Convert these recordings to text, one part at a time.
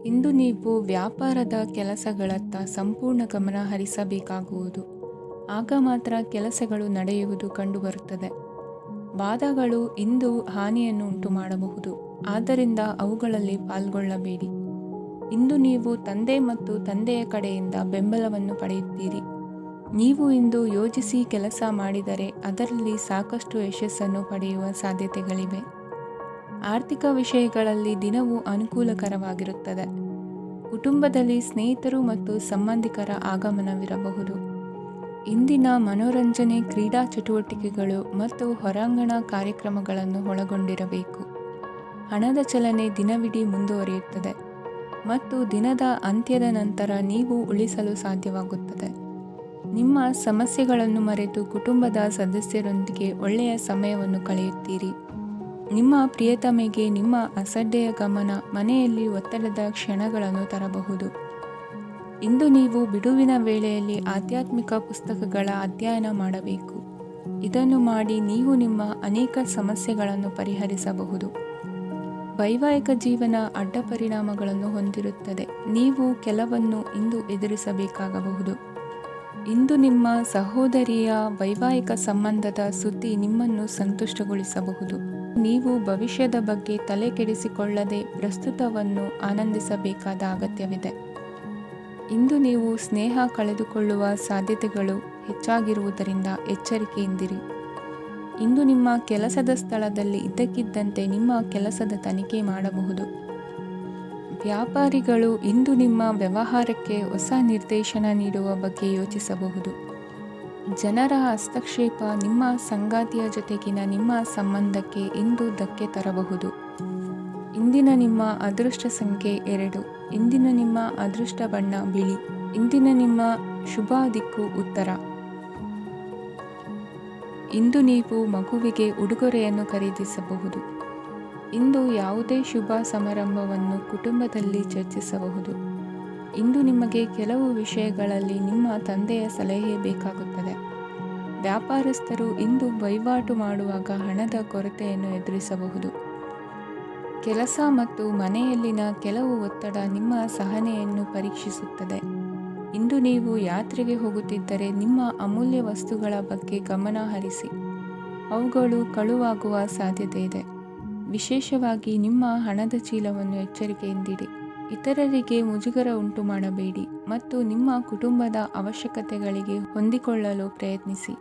ಇಂದು ನೀವು ವ್ಯಾಪಾರದ ಕೆಲಸಗಳತ್ತ ಸಂಪೂರ್ಣ ಗಮನ ಹರಿಸಬೇಕಾಗುವುದು. ಆಗ ಮಾತ್ರ ಕೆಲಸಗಳು ನಡೆಯುವುದು ಕಂಡುಬರುತ್ತದೆ. ವಾದಗಳು ಇಂದು ಹಾನಿಯನ್ನು ಉಂಟು ಮಾಡಬಹುದು, ಆದ್ದರಿಂದ ಅವುಗಳಲ್ಲಿ ಪಾಲ್ಗೊಳ್ಳಬೇಡಿ. ಇಂದು ನೀವು ತಂದೆ ಮತ್ತು ತಂದೆಯ ಕಡೆಯಿಂದ ಬೆಂಬಲವನ್ನು ಪಡೆಯುತ್ತೀರಿ. ನೀವು ಇಂದು ಯೋಜಿಸಿ ಕೆಲಸ ಮಾಡಿದರೆ ಅದರಲ್ಲಿ ಸಾಕಷ್ಟು ಯಶಸ್ಸನ್ನು ಪಡೆಯುವ ಸಾಧ್ಯತೆಗಳಿವೆ. ಆರ್ಥಿಕ ವಿಷಯಗಳಲ್ಲಿ ದಿನವು ಅನುಕೂಲಕರವಾಗಿರುತ್ತದೆ. ಕುಟುಂಬದಲ್ಲಿ ಸ್ನೇಹಿತರು ಮತ್ತು ಸಂಬಂಧಿಕರ ಆಗಮನವಿರಬಹುದು. ಇಂದಿನ ಮನೋರಂಜನೆ ಕ್ರೀಡಾ ಚಟುವಟಿಕೆಗಳು ಮತ್ತು ಹೊರಾಂಗಣ ಕಾರ್ಯಕ್ರಮಗಳನ್ನು ಒಳಗೊಂಡಿರಬೇಕು. ಹಣದ ಚಲನೆ ದಿನವಿಡೀ ಮುಂದುವರಿಯುತ್ತದೆ ಮತ್ತು ದಿನದ ಅಂತ್ಯದ ನಂತರ ನೀವು ಉಳಿಸಲು ಸಾಧ್ಯವಾಗುತ್ತದೆ. ನಿಮ್ಮ ಸಮಸ್ಯೆಗಳನ್ನು ಮರೆತು ಕುಟುಂಬದ ಸದಸ್ಯರೊಂದಿಗೆ ಒಳ್ಳೆಯ ಸಮಯವನ್ನು ಕಳೆಯುತ್ತೀರಿ. ನಿಮ್ಮ ಪ್ರಿಯತಮೆಗೆ ನಿಮ್ಮ ಅಸಡ್ಡೆಯ ಗಮನ ಮನೆಯಲ್ಲಿ ಒತ್ತಡದ ಕ್ಷಣಗಳನ್ನು ತರಬಹುದು. ಇಂದು ನೀವು ಬಿಡುವಿನ ವೇಳೆಯಲ್ಲಿ ಆಧ್ಯಾತ್ಮಿಕ ಪುಸ್ತಕಗಳ ಅಧ್ಯಯನ ಮಾಡಬೇಕು. ಇದನ್ನು ಮಾಡಿ ನೀವು ನಿಮ್ಮ ಅನೇಕ ಸಮಸ್ಯೆಗಳನ್ನು ಪರಿಹರಿಸಬಹುದು. ವೈವಾಹಿಕ ಜೀವನ ಅಡ್ಡ ಪರಿಣಾಮಗಳನ್ನು ಹೊಂದಿರುತ್ತದೆ. ನೀವು ಕೆಲವನ್ನು ಇಂದು ಎದುರಿಸಬೇಕಾಗಬಹುದು. ಇಂದು ನಿಮ್ಮ ಸಹೋದರಿಯ ವೈವಾಹಿಕ ಸಂಬಂಧದ ಸುದ್ದಿ ನಿಮ್ಮನ್ನು ಸಂತುಷ್ಟಗೊಳಿಸಬಹುದು. ನೀವು ಭವಿಷ್ಯದ ಬಗ್ಗೆ ತಲೆ ಕೆಡಿಸಿಕೊಳ್ಳದೆ ಪ್ರಸ್ತುತವನ್ನು ಆನಂದಿಸಬೇಕಾದ ಅಗತ್ಯವಿದೆ. ಇಂದು ನೀವು ಸ್ನೇಹ ಕಳೆದುಕೊಳ್ಳುವ ಸಾಧ್ಯತೆಗಳು ಹೆಚ್ಚಾಗಿರುವುದರಿಂದ ಎಚ್ಚರಿಕೆಯಿಂದಿರಿ. ಇಂದು ನಿಮ್ಮ ಕೆಲಸದ ಸ್ಥಳದಲ್ಲಿ ಇದ್ದಕ್ಕಿದ್ದಂತೆ ನಿಮ್ಮ ಕೆಲಸದ ತನಿಖೆ ಮಾಡಬಹುದು. ವ್ಯಾಪಾರಿಗಳು ಇಂದು ನಿಮ್ಮ ವ್ಯವಹಾರಕ್ಕೆ ಹೊಸ ನಿರ್ದೇಶನ ನೀಡುವ ಬಗ್ಗೆ ಯೋಚಿಸಬಹುದು. ಜನರ ಹಸ್ತಕ್ಷೇಪ ನಿಮ್ಮ ಸಂಗಾತಿಯ ಜೊತೆಗಿನ ನಿಮ್ಮ ಸಂಬಂಧಕ್ಕೆ ಇಂದು ಧಕ್ಕೆ ತರಬಹುದು. ಇಂದಿನ ನಿಮ್ಮ ಅದೃಷ್ಟ ಸಂಖ್ಯೆ 2. ಇಂದಿನ ನಿಮ್ಮ ಅದೃಷ್ಟ ಬಣ್ಣ ಬಿಳಿ. ಇಂದಿನ ನಿಮ್ಮ ಶುಭ ದಿಕ್ಕು ಉತ್ತರ. ಇಂದು ನೀವು ಮಗುವಿಗೆ ಉಡುಗೊರೆಯನ್ನು ಖರೀದಿಸಬಹುದು. ಇಂದು ಯಾವುದೇ ಶುಭ ಸಮಾರಂಭವನ್ನು ಕುಟುಂಬದಲ್ಲಿ ಚರ್ಚಿಸಬಹುದು. ಇಂದು ನಿಮಗೆ ಕೆಲವು ವಿಷಯಗಳಲ್ಲಿ ನಿಮ್ಮ ತಂದೆಯ ಸಲಹೆ ಬೇಕಾಗುತ್ತದೆ. ವ್ಯಾಪಾರಸ್ಥರು ಇಂದು ವಹಿವಾಟು ಮಾಡುವಾಗ ಹಣದ ಕೊರತೆಯನ್ನು ಎದುರಿಸಬಹುದು. ಕೆಲಸ ಮತ್ತು ಮನೆಯಲ್ಲಿನ ಕೆಲವು ಒತ್ತಡ ನಿಮ್ಮ ಸಹನೆಯನ್ನು ಪರೀಕ್ಷಿಸುತ್ತದೆ. ಇಂದು ನೀವು ಯಾತ್ರೆಗೆ ಹೋಗುತ್ತಿದ್ದರೆ ನಿಮ್ಮ ಅಮೂಲ್ಯ ವಸ್ತುಗಳ ಬಗ್ಗೆ ಗಮನ ಹರಿಸಿ. ಅವುಗಳು ಕಳುವಾಗುವ ಸಾಧ್ಯತೆ ಇದೆ. ವಿಶೇಷವಾಗಿ ನಿಮ್ಮ ಹಣದ ಚೀಲವನ್ನು ಎಚ್ಚರಿಕೆಯಿಂದಿಡಿ. ಇತರರಿಗೆ ಮುಜುಗರ ಉಂಟು ಮಾಡಬೇಡಿ ಮತ್ತು ನಿಮ್ಮ ಕುಟುಂಬದ ಅವಶ್ಯಕತೆಗಳಿಗೆ ಹೊಂದಿಕೊಳ್ಳಲು ಪ್ರಯತ್ನಿಸಿ.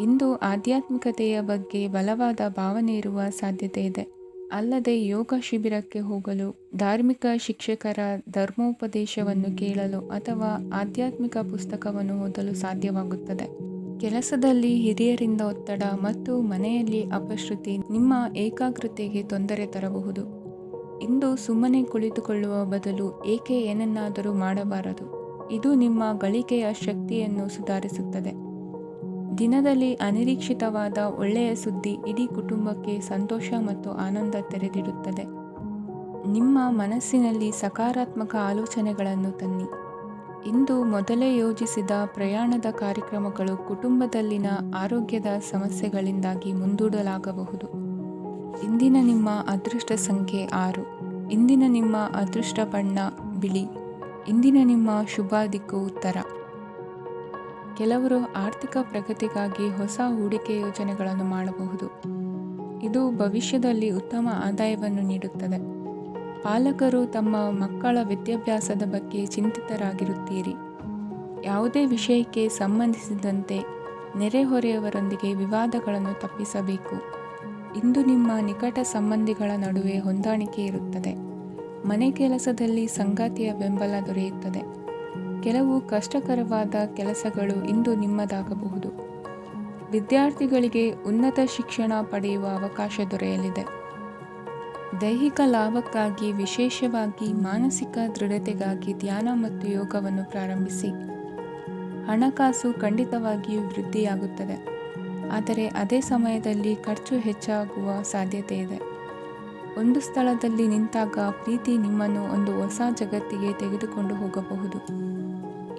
ಇಂದು ಆಧ್ಯಾತ್ಮಿಕತೆಯ ಬಗ್ಗೆ ಬಲವಾದ ಭಾವನೆ ಇರುವ ಸಾಧ್ಯತೆ ಇದೆ. ಅಲ್ಲದೆ ಯೋಗ ಶಿಬಿರಕ್ಕೆ ಹೋಗಲು, ಧಾರ್ಮಿಕ ಶಿಕ್ಷಕರ ಧರ್ಮೋಪದೇಶವನ್ನು ಕೇಳಲು ಅಥವಾ ಆಧ್ಯಾತ್ಮಿಕ ಪುಸ್ತಕವನ್ನು ಓದಲು ಸಾಧ್ಯವಾಗುತ್ತದೆ. ಕೆಲಸದಲ್ಲಿ ಹಿರಿಯರಿಂದ ಒತ್ತಡ ಮತ್ತು ಮನೆಯಲ್ಲಿ ಅಪಶ್ರುತಿ ನಿಮ್ಮ ಏಕಾಗ್ರತೆಗೆ ತೊಂದರೆ ತರಬಹುದು. ಇಂದು ಸುಮ್ಮನೆ ಕುಳಿತುಕೊಳ್ಳುವ ಬದಲು ಏಕೆ ಏನನ್ನಾದರೂ ಮಾಡಬಾರದು. ಇದು ನಿಮ್ಮ ಗಳಿಕೆಯ ಶಕ್ತಿಯನ್ನು ಸುಧಾರಿಸುತ್ತದೆ. ದಿನದಲ್ಲಿ ಅನಿರೀಕ್ಷಿತವಾದ ಒಳ್ಳೆಯ ಸುದ್ದಿ ಇಡೀ ಕುಟುಂಬಕ್ಕೆ ಸಂತೋಷ ಮತ್ತು ಆನಂದ ತೆರೆದಿಡುತ್ತದೆ. ನಿಮ್ಮ ಮನಸ್ಸಿನಲ್ಲಿ ಸಕಾರಾತ್ಮಕ ಆಲೋಚನೆಗಳನ್ನು ತನ್ನಿ. ಇಂದು ಮೊದಲೇ ಯೋಜಿಸಿದ ಪ್ರಯಾಣದ ಕಾರ್ಯಕ್ರಮಗಳು ಕುಟುಂಬದಲ್ಲಿನ ಆರೋಗ್ಯದ ಸಮಸ್ಯೆಗಳಿಂದಾಗಿ ಮುಂದೂಡಲಾಗಬಹುದು. ಇಂದಿನ ನಿಮ್ಮ ಅದೃಷ್ಟ ಸಂಖ್ಯೆ 6. ಇಂದಿನ ನಿಮ್ಮ ಅದೃಷ್ಟ ಬಣ್ಣ ಬಿಳಿ. ಇಂದಿನ ನಿಮ್ಮ ಶುಭ ದಿಕ್ಕು ಉತ್ತರ. ಕೆಲವರು ಆರ್ಥಿಕ ಪ್ರಗತಿಗಾಗಿ ಹೊಸ ಹೂಡಿಕೆ ಯೋಜನೆಗಳನ್ನು ಮಾಡಬಹುದು. ಇದು ಭವಿಷ್ಯದಲ್ಲಿ ಉತ್ತಮ ಆದಾಯವನ್ನು ನೀಡುತ್ತದೆ. ಪಾಲಕರು ತಮ್ಮ ಮಕ್ಕಳ ವಿದ್ಯಾಭ್ಯಾಸದ ಬಗ್ಗೆ ಚಿಂತಿತರಾಗಿರುತ್ತೀರಿ. ಯಾವುದೇ ವಿಷಯಕ್ಕೆ ಸಂಬಂಧಿಸಿದಂತೆ ನೆರೆಹೊರೆಯವರೊಂದಿಗೆ ವಿವಾದಗಳನ್ನು ತಪ್ಪಿಸಬೇಕು. ಇಂದು ನಿಮ್ಮ ನಿಕಟ ಸಂಬಂಧಿಗಳ ನಡುವೆ ಹೊಂದಾಣಿಕೆ ಇರುತ್ತದೆ. ಮನೆ ಕೆಲಸದಲ್ಲಿ ಸಂಗಾತಿಯ ಬೆಂಬಲ ದೊರೆಯುತ್ತದೆ. ಕೆಲವು ಕಷ್ಟಕರವಾದ ಕೆಲಸಗಳು ಇಂದು ನಿಮ್ಮದಾಗಬಹುದು. ವಿದ್ಯಾರ್ಥಿಗಳಿಗೆ ಉನ್ನತ ಶಿಕ್ಷಣ ಪಡೆಯುವ ಅವಕಾಶ ದೊರೆಯಲಿದೆ. ದೈಹಿಕ ಲಾಭಕ್ಕಾಗಿ, ವಿಶೇಷವಾಗಿ ಮಾನಸಿಕ ದೃಢತೆಗಾಗಿ ಧ್ಯಾನ ಮತ್ತು ಯೋಗವನ್ನು ಪ್ರಾರಂಭಿಸಿ. ಹಣಕಾಸು ಖಂಡಿತವಾಗಿಯೂ ವೃದ್ಧಿಯಾಗುತ್ತದೆ, ಆದರೆ ಅದೇ ಸಮಯದಲ್ಲಿ ಖರ್ಚು ಹೆಚ್ಚಾಗುವ ಸಾಧ್ಯತೆ ಇದೆ. ಒಂದು ಸ್ಥಳದಲ್ಲಿ ನಿಂತಾಗ ಪ್ರೀತಿ ನಿಮ್ಮನ್ನು ಒಂದು ಹೊಸ ಜಗತ್ತಿಗೆ ತೆಗೆದುಕೊಂಡು ಹೋಗಬಹುದು.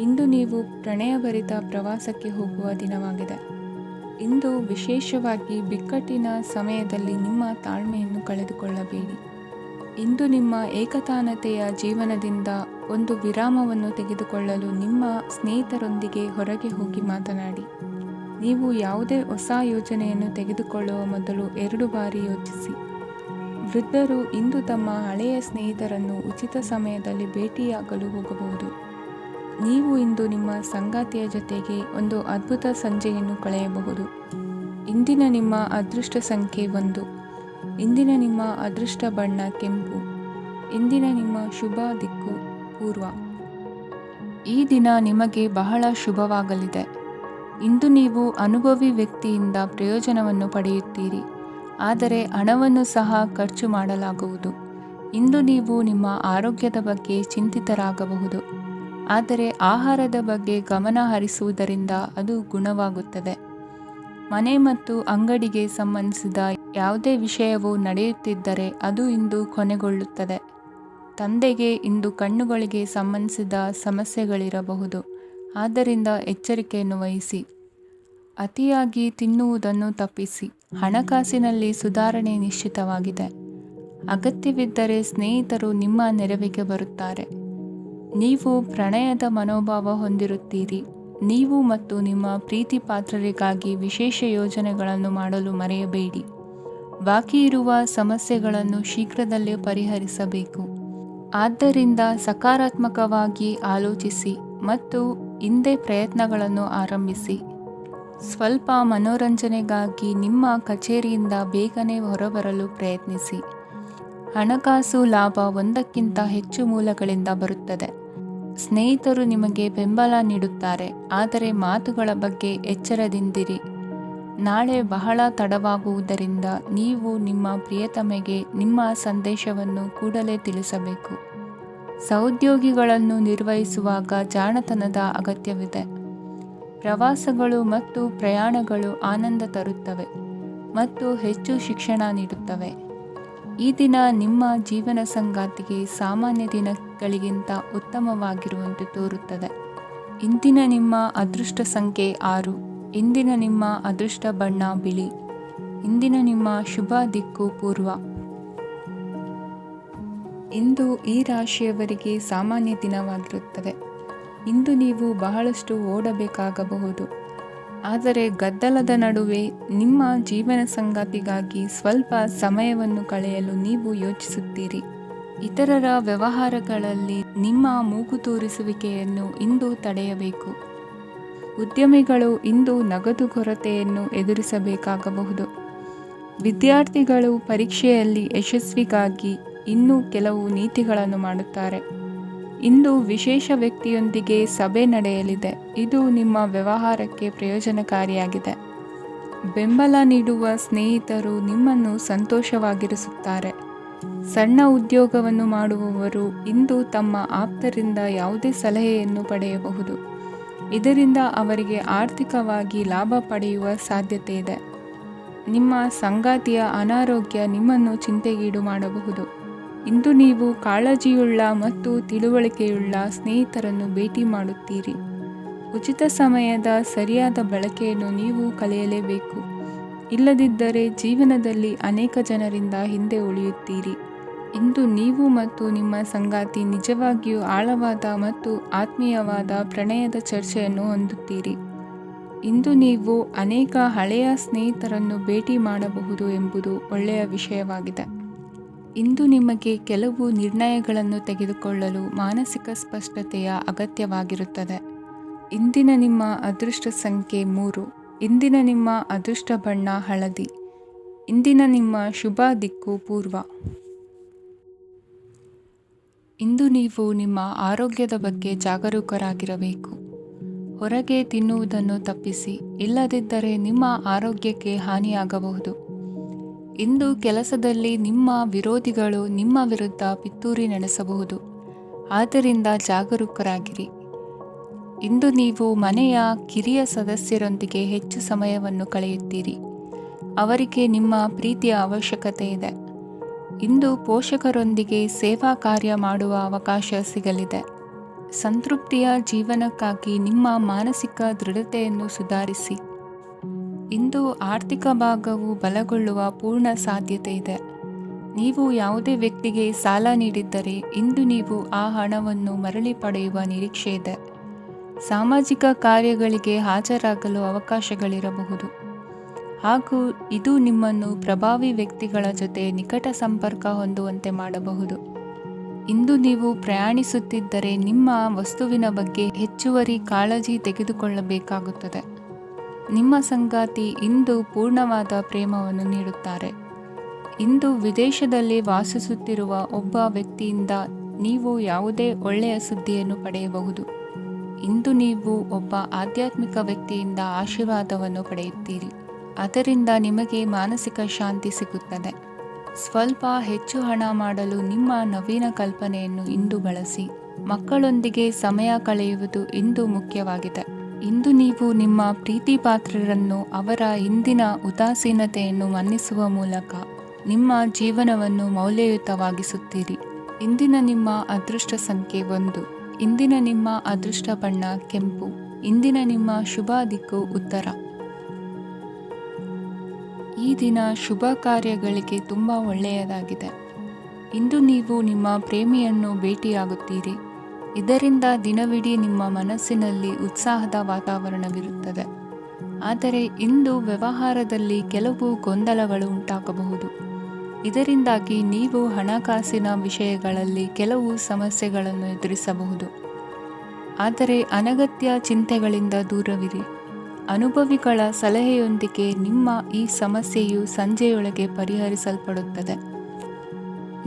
ಇಂದು ನೀವು ಪ್ರಣಯಭರಿತ ಪ್ರವಾಸಕ್ಕೆ ಹೋಗುವ ದಿನವಾಗಿದೆ. ಇಂದು ವಿಶೇಷವಾಗಿ ಬಿಕ್ಕಟ್ಟಿನ ಸಮಯದಲ್ಲಿ ನಿಮ್ಮ ತಾಳ್ಮೆಯನ್ನು ಕಳೆದುಕೊಳ್ಳಬೇಡಿ. ಇಂದು ನಿಮ್ಮ ಏಕತಾನತೆಯ ಜೀವನದಿಂದ ಒಂದು ವಿರಾಮವನ್ನು ತೆಗೆದುಕೊಳ್ಳಲು ನಿಮ್ಮ ಸ್ನೇಹಿತರೊಂದಿಗೆ ಹೊರಗೆ ಹೋಗಿ ಮಾತನಾಡಿ. ನೀವು ಯಾವುದೇ ಹೊಸ ಯೋಜನೆಯನ್ನು ತೆಗೆದುಕೊಳ್ಳುವ ಮೊದಲು 2 ಬಾರಿ ಯೋಚಿಸಿ. ವೃದ್ಧರು ಇಂದು ತಮ್ಮ ಹಳೆಯ ಸ್ನೇಹಿತರನ್ನು ಉಚಿತ ಸಮಯದಲ್ಲಿ ಭೇಟಿಯಾಗಲು ಹೋಗಬಹುದು. ನೀವು ಇಂದು ನಿಮ್ಮ ಸಂಗಾತಿಯ ಜೊತೆಗೆ ಒಂದು ಅದ್ಭುತ ಸಂಜೆಯನ್ನು ಕಳೆಯಬಹುದು. ಇಂದಿನ ನಿಮ್ಮ ಅದೃಷ್ಟ ಸಂಖ್ಯೆ 1. ಇಂದಿನ ನಿಮ್ಮ ಅದೃಷ್ಟ ಬಣ್ಣ ಕೆಂಪು. ಇಂದಿನ ನಿಮ್ಮ ಶುಭ ದಿಕ್ಕು ಪೂರ್ವ. ಈ ದಿನ ನಿಮಗೆ ಬಹಳ ಶುಭವಾಗಲಿದೆ. ಇಂದು ನೀವು ಅನುಭವಿ ವ್ಯಕ್ತಿಯಿಂದ ಪ್ರಯೋಜನವನ್ನು ಪಡೆಯುತ್ತೀರಿ, ಆದರೆ ಹಣವನ್ನು ಸಹ ಖರ್ಚು ಮಾಡಲಾಗುವುದು. ಇಂದು ನೀವು ನಿಮ್ಮ ಆರೋಗ್ಯದ ಬಗ್ಗೆ ಚಿಂತಿತರಾಗಬಹುದು, ಆದರೆ ಆಹಾರದ ಬಗ್ಗೆ ಗಮನ ಹರಿಸುವುದರಿಂದ ಅದು ಗುಣವಾಗುತ್ತದೆ. ಮನೆ ಮತ್ತು ಅಂಗಡಿಗೆ ಸಂಬಂಧಿಸಿದ ಯಾವುದೇ ವಿಷಯವು ನಡೆಯುತ್ತಿದ್ದರೆ ಅದು ಇಂದು ಕೊನೆಗೊಳ್ಳುತ್ತದೆ. ತಂದೆಗೆ ಇಂದು ಕಣ್ಣುಗಳಿಗೆ ಸಂಬಂಧಿಸಿದ ಸಮಸ್ಯೆಗಳಿರಬಹುದು, ಆದ್ದರಿಂದ ಎಚ್ಚರಿಕೆಯನ್ನು ವಹಿಸಿ. ಅತಿಯಾಗಿ ತಿನ್ನುವುದನ್ನು ತಪ್ಪಿಸಿ. ಹಣಕಾಸಿನಲ್ಲಿ ಸುಧಾರಣೆ ನಿಶ್ಚಿತವಾಗಿದೆ. ಅಗತ್ಯವಿದ್ದರೆ ಸ್ನೇಹಿತರು ನಿಮ್ಮ ನೆರವಿಗೆ ಬರುತ್ತಾರೆ. ನೀವು ಪ್ರಣಯದ ಮನೋಭಾವ ಹೊಂದಿರುತ್ತೀರಿ. ನೀವು ಮತ್ತು ನಿಮ್ಮ ಪ್ರೀತಿ ಪಾತ್ರರಿಗಾಗಿ ವಿಶೇಷ ಯೋಜನೆಗಳನ್ನು ಮಾಡಲು ಮರೆಯಬೇಡಿ. ಬಾಕಿ ಇರುವ ಸಮಸ್ಯೆಗಳನ್ನು ಶೀಘ್ರದಲ್ಲೇ ಪರಿಹರಿಸಬೇಕು. ಆದ್ದರಿಂದ ಸಕಾರಾತ್ಮಕವಾಗಿ ಆಲೋಚಿಸಿ ಮತ್ತು ಹಿಂದೆ ಪ್ರಯತ್ನಗಳನ್ನು ಆರಂಭಿಸಿ. ಸ್ವಲ್ಪ ಮನೋರಂಜನೆಗಾಗಿ ನಿಮ್ಮ ಕಚೇರಿಯಿಂದ ಬೇಗನೆ ಹೊರಬರಲು ಪ್ರಯತ್ನಿಸಿ. ಹಣಕಾಸು ಲಾಭ ಒಂದಕ್ಕಿಂತ ಹೆಚ್ಚು ಮೂಲಗಳಿಂದ ಬರುತ್ತದೆ. ಸ್ನೇಹಿತರು ನಿಮಗೆ ಬೆಂಬಲ ನೀಡುತ್ತಾರೆ, ಆದರೆ ಮಾತುಗಳ ಬಗ್ಗೆ ಎಚ್ಚರದಿಂದಿರಿ. ನಾಳೆ ಬಹಳ ತಡವಾಗುವುದರಿಂದ ನೀವು ನಿಮ್ಮ ಪ್ರಿಯತಮೆಗೆ ನಿಮ್ಮ ಸಂದೇಶವನ್ನು ಕೂಡಲೇ ತಿಳಿಸಬೇಕು. ಸಹೋದ್ಯೋಗಿಗಳನ್ನು ನಿರ್ವಹಿಸುವಾಗ ಜಾಣತನದ ಅಗತ್ಯವಿದೆ. ಪ್ರವಾಸಗಳು ಮತ್ತು ಪ್ರಯಾಣಗಳು ಆನಂದ ತರುತ್ತವೆ ಮತ್ತು ಹೆಚ್ಚು ಶಿಕ್ಷಣ ನೀಡುತ್ತವೆ. ಈ ದಿನ ನಿಮ್ಮ ಜೀವನ ಸಂಗಾತಿಗೆ ಸಾಮಾನ್ಯ ದಿನಗಳಿಗಿಂತ ಉತ್ತಮವಾಗಿರುವಂತೆ ತೋರುತ್ತದೆ. ಇಂದಿನ ನಿಮ್ಮ ಅದೃಷ್ಟ ಸಂಖ್ಯೆ 6. ಇಂದಿನ ನಿಮ್ಮ ಅದೃಷ್ಟ ಬಣ್ಣ ಬಿಳಿ. ಇಂದಿನ ನಿಮ್ಮ ಶುಭ ದಿಕ್ಕು ಪೂರ್ವ. ಇಂದು ಈ ರಾಶಿಯವರಿಗೆ ಸಾಮಾನ್ಯ ದಿನವಾಗಿರುತ್ತದೆ. ಇಂದು ನೀವು ಬಹಳಷ್ಟು ಓಡಬೇಕಾಗಬಹುದು, ಆದರೆ ಗದ್ದಲದ ನಡುವೆ ನಿಮ್ಮ ಜೀವನ ಸಂಗಾತಿಗಾಗಿ ಸ್ವಲ್ಪ ಸಮಯವನ್ನು ಕಳೆಯಲು ನೀವು ಯೋಚಿಸುತ್ತೀರಿ. ಇತರರ ವ್ಯವಹಾರಗಳಲ್ಲಿ ನಿಮ್ಮ ಮೂಗು ತೂರಿಸುವಿಕೆಯನ್ನು ಇಂದು ತಡೆಯಬೇಕು. ಉದ್ಯಮಿಗಳು ಇಂದು ನಗದು ಕೊರತೆಯನ್ನು ಎದುರಿಸಬೇಕಾಗಬಹುದು. ವಿದ್ಯಾರ್ಥಿಗಳು ಪರೀಕ್ಷೆಯಲ್ಲಿ ಯಶಸ್ವಿಗಾಗಿ ಇನ್ನೂ ಕೆಲವು ನೀತಿಗಳನ್ನು ಮಾಡುತ್ತಾರೆ. ಇಂದು ವಿಶೇಷ ವ್ಯಕ್ತಿಯೊಂದಿಗೆ ಸಭೆ ನಡೆಯಲಿದೆ. ಇದು ನಿಮ್ಮ ವ್ಯವಹಾರಕ್ಕೆ ಪ್ರಯೋಜನಕಾರಿಯಾಗಿದೆ. ಬೆಂಬಲ ನೀಡುವ ಸ್ನೇಹಿತರು ನಿಮ್ಮನ್ನು ಸಂತೋಷವಾಗಿರಿಸುತ್ತಾರೆ. ಸಣ್ಣ ಉದ್ಯೋಗವನ್ನು ಮಾಡುವವರು ಇಂದು ತಮ್ಮ ಆಪ್ತರಿಂದ ಯಾವುದೇ ಸಲಹೆಯನ್ನು ಪಡೆಯಬಹುದು. ಇದರಿಂದ ಅವರಿಗೆ ಆರ್ಥಿಕವಾಗಿ ಲಾಭ ಪಡೆಯುವ ಸಾಧ್ಯತೆ ಇದೆ. ನಿಮ್ಮ ಸಂಗಾತಿಯ ಅನಾರೋಗ್ಯ ನಿಮ್ಮನ್ನು ಚಿಂತೆಗೀಡು ಮಾಡಬಹುದು. ಇಂದು ನೀವು ಕಾಳಜಿಯುಳ್ಳ ಮತ್ತು ತಿಳುವಳಿಕೆಯುಳ್ಳ ಸ್ನೇಹಿತರನ್ನು ಭೇಟಿ ಮಾಡುತ್ತೀರಿ. ಉಚಿತ ಸಮಯದ ಸರಿಯಾದ ಬಳಕೆಯನ್ನು ನೀವು ಕಲಿಯಲೇಬೇಕು. ಇಲ್ಲದಿದ್ದರೆ ಜೀವನದಲ್ಲಿ ಅನೇಕ ಜನರಿಂದ ಹಿಂದೆ ಉಳಿಯುತ್ತೀರಿ. ಇಂದು ನೀವು ಮತ್ತು ನಿಮ್ಮ ಸಂಗಾತಿ ನಿಜವಾಗಿಯೂ ಆಳವಾದ ಮತ್ತು ಆತ್ಮೀಯವಾದ ಪ್ರಣಯದ ಚರ್ಚೆಯನ್ನು ಹೊಂದುತ್ತೀರಿ. ಇಂದು ನೀವು ಅನೇಕ ಹಳೆಯ ಸ್ನೇಹಿತರನ್ನು ಭೇಟಿ ಮಾಡಬಹುದು ಎಂಬುದು ಒಳ್ಳೆಯ ವಿಷಯವಾಗಿದೆ. ಇಂದು ನಿಮಗೆ ಕೆಲವು ನಿರ್ಣಯಗಳನ್ನು ತೆಗೆದುಕೊಳ್ಳಲು ಮಾನಸಿಕ ಸ್ಪಷ್ಟತೆಯ ಅಗತ್ಯವಾಗಿರುತ್ತದೆ. ಇಂದಿನ ನಿಮ್ಮ ಅದೃಷ್ಟ ಸಂಖ್ಯೆ 3. ಇಂದಿನ ನಿಮ್ಮ ಅದೃಷ್ಟ ಬಣ್ಣ ಹಳದಿ. ಇಂದಿನ ನಿಮ್ಮ ಶುಭ ದಿಕ್ಕು ಪೂರ್ವ. ಇಂದು ನೀವು ನಿಮ್ಮ ಆರೋಗ್ಯದ ಬಗ್ಗೆ ಜಾಗರೂಕರಾಗಿರಬೇಕು. ಹೊರಗೆ ತಿನ್ನುವುದನ್ನು ತಪ್ಪಿಸಿ, ಇಲ್ಲದಿದ್ದರೆ ನಿಮ್ಮ ಆರೋಗ್ಯಕ್ಕೆ ಹಾನಿಯಾಗಬಹುದು. ಇಂದು ಕೆಲಸದಲ್ಲಿ ನಿಮ್ಮ ವಿರೋಧಿಗಳು ನಿಮ್ಮ ವಿರುದ್ಧ ಪಿತೂರಿ ನಡೆಸಬಹುದು, ಆದ್ದರಿಂದ ಜಾಗರೂಕರಾಗಿರಿ. ಇಂದು ನೀವು ಮನೆಯ ಕಿರಿಯ ಸದಸ್ಯರೊಂದಿಗೆ ಹೆಚ್ಚು ಸಮಯವನ್ನು ಕಳೆಯುತ್ತೀರಿ. ಅವರಿಗೆ ನಿಮ್ಮ ಪ್ರೀತಿಯ ಅವಶ್ಯಕತೆ ಇದೆ. ಇಂದು ಪೋಷಕರೊಂದಿಗೆ ಸೇವಾ ಕಾರ್ಯ ಮಾಡುವ ಅವಕಾಶ ಸಿಗಲಿದೆ. ಸಂತೃಪ್ತಿಯ ಜೀವನಕ್ಕಾಗಿ ನಿಮ್ಮ ಮಾನಸಿಕ ದೃಢತೆಯನ್ನು ಸುಧಾರಿಸಿ. ಇಂದು ಆರ್ಥಿಕ ಭಾಗವು ಬಲಗೊಳ್ಳುವ ಪೂರ್ಣ ಸಾಧ್ಯತೆ ಇದೆ. ನೀವು ಯಾವುದೇ ವ್ಯಕ್ತಿಗೆ ಸಾಲ ನೀಡಿದ್ದರೆ ಇಂದು ನೀವು ಆ ಹಣವನ್ನು ಮರಳಿ ಪಡೆಯುವ ನಿರೀಕ್ಷೆ ಇದೆ. ಸಾಮಾಜಿಕ ಕಾರ್ಯಗಳಿಗೆ ಹಾಜರಾಗಲು ಅವಕಾಶಗಳಿರಬಹುದು ಹಾಗೂ ಇದು ನಿಮ್ಮನ್ನು ಪ್ರಭಾವಿ ವ್ಯಕ್ತಿಗಳ ಜೊತೆ ನಿಕಟ ಸಂಪರ್ಕ ಹೊಂದುವಂತೆ ಮಾಡಬಹುದು. ಇಂದು ನೀವು ಪ್ರಯಾಣಿಸುತ್ತಿದ್ದರೆ ನಿಮ್ಮ ವಸ್ತುವಿನ ಬಗ್ಗೆ ಹೆಚ್ಚುವರಿ ಕಾಳಜಿ ತೆಗೆದುಕೊಳ್ಳಬೇಕಾಗುತ್ತದೆ. ನಿಮ್ಮ ಸಂಗಾತಿ ಇಂದು ಪೂರ್ಣವಾದ ಪ್ರೇಮವನ್ನು ನೀಡುತ್ತಾರೆ. ಇಂದು ವಿದೇಶದಲ್ಲಿ ವಾಸಿಸುತ್ತಿರುವ ಒಬ್ಬ ವ್ಯಕ್ತಿಯಿಂದ ನೀವು ಯಾವುದೇ ಒಳ್ಳೆಯ ಸುದ್ದಿಯನ್ನು ಪಡೆಯಬಹುದು. ಇಂದು ನೀವು ಒಬ್ಬ ಆಧ್ಯಾತ್ಮಿಕ ವ್ಯಕ್ತಿಯಿಂದ ಆಶೀರ್ವಾದವನ್ನು ಪಡೆಯುತ್ತೀರಿ. ಅದರಿಂದ ನಿಮಗೆ ಮಾನಸಿಕ ಶಾಂತಿ ಸಿಗುತ್ತದೆ. ಸ್ವಲ್ಪ ಹೆಚ್ಚು ಹಣ ಮಾಡಲು ನಿಮ್ಮ ನವೀನ ಕಲ್ಪನೆಯನ್ನು ಇಂದು ಬಳಸಿ. ಮಕ್ಕಳೊಂದಿಗೆ ಸಮಯ ಕಳೆಯುವುದು ಇಂದು ಮುಖ್ಯವಾಗಿದೆ. ಇಂದು ನೀವು ನಿಮ್ಮ ಪ್ರೀತಿ ಪಾತ್ರರನ್ನು ಅವರ ಹಿಂದಿನ ಉದಾಸೀನತೆಯನ್ನು ಮನ್ನಿಸುವ ಮೂಲಕ ನಿಮ್ಮ ಜೀವನವನ್ನು ಮೌಲ್ಯಯುತವಾಗಿಸುತ್ತೀರಿ. ಇಂದಿನ ನಿಮ್ಮ ಅದೃಷ್ಟ ಸಂಖ್ಯೆ 1. ಇಂದಿನ ನಿಮ್ಮ ಅದೃಷ್ಟ ಬಣ್ಣ ಕೆಂಪು. ಇಂದಿನ ನಿಮ್ಮ ಶುಭ ದಿಕ್ಕು ಉತ್ತರ. ಈ ದಿನ ಶುಭ ಕಾರ್ಯಗಳಿಗೆ ತುಂಬ ಒಳ್ಳೆಯದಾಗಿದೆ. ಇಂದು ನೀವು ನಿಮ್ಮ ಪ್ರೇಮಿಯನ್ನು ಭೇಟಿಯಾಗುತ್ತೀರಿ. ಇದರಿಂದ ದಿನವಿಡೀ ನಿಮ್ಮ ಮನಸ್ಸಿನಲ್ಲಿ ಉತ್ಸಾಹದ ವಾತಾವರಣವಿರುತ್ತದೆ. ಆದರೆ ಇಂದು ವ್ಯವಹಾರದಲ್ಲಿ ಕೆಲವು ಗೊಂದಲಗಳು ಉಂಟಾಗಬಹುದು. ಇದರಿಂದಾಗಿ ನೀವು ಹಣಕಾಸಿನ ವಿಷಯಗಳಲ್ಲಿ ಕೆಲವು ಸಮಸ್ಯೆಗಳನ್ನು ಎದುರಿಸಬಹುದು. ಆದರೆ ಅನಗತ್ಯ ಚಿಂತೆಗಳಿಂದ ದೂರವಿರಿ. ಅನುಭವಿಗಳ ಸಲಹೆಯೊಂದಿಗೆ ನಿಮ್ಮ ಈ ಸಮಸ್ಯೆಯು ಸಂಜೆಯೊಳಗೆ ಪರಿಹರಿಸಲ್ಪಡುತ್ತದೆ.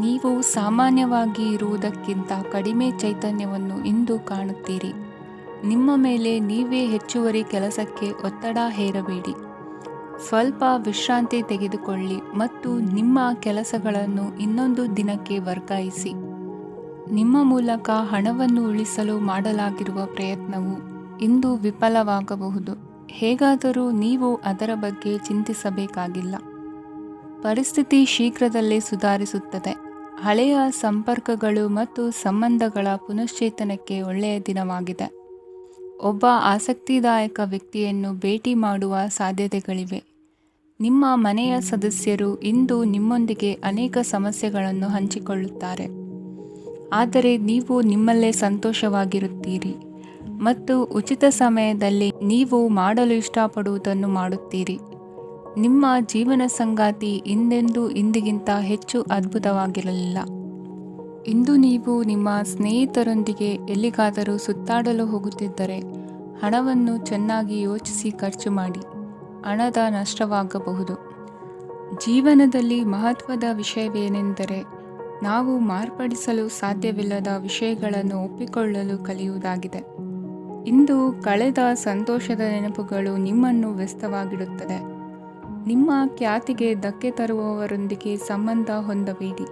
ನೀವು ಸಾಮಾನ್ಯವಾಗಿ ಇರುವುದಕ್ಕಿಂತ ಕಡಿಮೆ ಚೈತನ್ಯವನ್ನು ಇಂದು ಕಾಣುತ್ತೀರಿ. ನಿಮ್ಮ ಮೇಲೆ ನೀವೇ ಹೆಚ್ಚುವರಿ ಕೆಲಸಕ್ಕೆ ಒತ್ತಡ ಹೇರಬೇಡಿ. ಸ್ವಲ್ಪ ವಿಶ್ರಾಂತಿ ತೆಗೆದುಕೊಳ್ಳಿ ಮತ್ತು ನಿಮ್ಮ ಕೆಲಸಗಳನ್ನು ಇನ್ನೊಂದು ದಿನಕ್ಕೆ ವರ್ಗಾಯಿಸಿ. ನಿಮ್ಮ ಮೂಲಕ ಹಣವನ್ನು ಉಳಿಸಲು ಮಾಡಲಾಗಿರುವ ಪ್ರಯತ್ನವು ಇಂದು ವಿಫಲವಾಗಬಹುದು. ಹೇಗಾದರೂ ನೀವು ಅದರ ಬಗ್ಗೆ ಚಿಂತಿಸಬೇಕಾಗಿಲ್ಲ. ಪರಿಸ್ಥಿತಿ ಶೀಘ್ರದಲ್ಲೇ ಸುಧಾರಿಸುತ್ತದೆ. ಹಳೆಯ ಸಂಪರ್ಕಗಳು ಮತ್ತು ಸಂಬಂಧಗಳ ಪುನಶ್ಚೇತನಕ್ಕೆ ಒಳ್ಳೆಯ ದಿನವಾಗಿದೆ. ಒಬ್ಬ ಆಸಕ್ತಿದಾಯಕ ವ್ಯಕ್ತಿಯನ್ನು ಭೇಟಿ ಮಾಡುವ ಸಾಧ್ಯತೆಗಳಿವೆ. ನಿಮ್ಮ ಮನೆಯ ಸದಸ್ಯರು ಇಂದು ನಿಮ್ಮೊಂದಿಗೆ ಅನೇಕ ಸಮಸ್ಯೆಗಳನ್ನು ಹಂಚಿಕೊಳ್ಳುತ್ತಾರೆ. ಆದರೆ ನೀವು ನಿಮ್ಮಲ್ಲೇ ಸಂತೋಷವಾಗಿರುತ್ತೀರಿ ಮತ್ತು ಉಚಿತ ಸಮಯದಲ್ಲಿ ನೀವು ಮಾಡಲು ಇಷ್ಟಪಡುವುದನ್ನು ಮಾಡುತ್ತೀರಿ. ನಿಮ್ಮ ಜೀವನ ಸಂಗಾತಿ ಇಂದೆಂದೂ ಇಂದಿಗಿಂತ ಹೆಚ್ಚು ಅದ್ಭುತವಾಗಿರಲಿಲ್ಲ. ಇಂದು ನೀವು ನಿಮ್ಮ ಸ್ನೇಹಿತರೊಂದಿಗೆ ಎಲ್ಲಿಗಾದರೂ ಸುತ್ತಾಡಲು ಹೋಗುತ್ತಿದ್ದರೆ ಹಣವನ್ನು ಚೆನ್ನಾಗಿ ಯೋಚಿಸಿ ಖರ್ಚು ಮಾಡಿ. ಹಣದ ನಷ್ಟವಾಗಬಹುದು. ಜೀವನದಲ್ಲಿ ಮಹತ್ವದ ವಿಷಯವೇನೆಂದರೆ ನಾವು ಮಾರ್ಪಡಿಸಲು ಸಾಧ್ಯವಿಲ್ಲದ ವಿಷಯಗಳನ್ನು ಒಪ್ಪಿಕೊಳ್ಳಲು ಕಲಿಯುವುದಾಗಿದೆ. ಇಂದು ಕಳೆದ ಸಂತೋಷದ ನೆನಪುಗಳು ನಿಮ್ಮನ್ನು ವ್ಯಸ್ತವಾಗಿಡುತ್ತದೆ. ನಿಮ್ಮ ಖ್ಯಾತಿಗೆ ಧಕ್ಕೆ ತರುವವರೊಂದಿಗೆ ಸಂಬಂಧ ಹೊಂದಬೇಡಿ.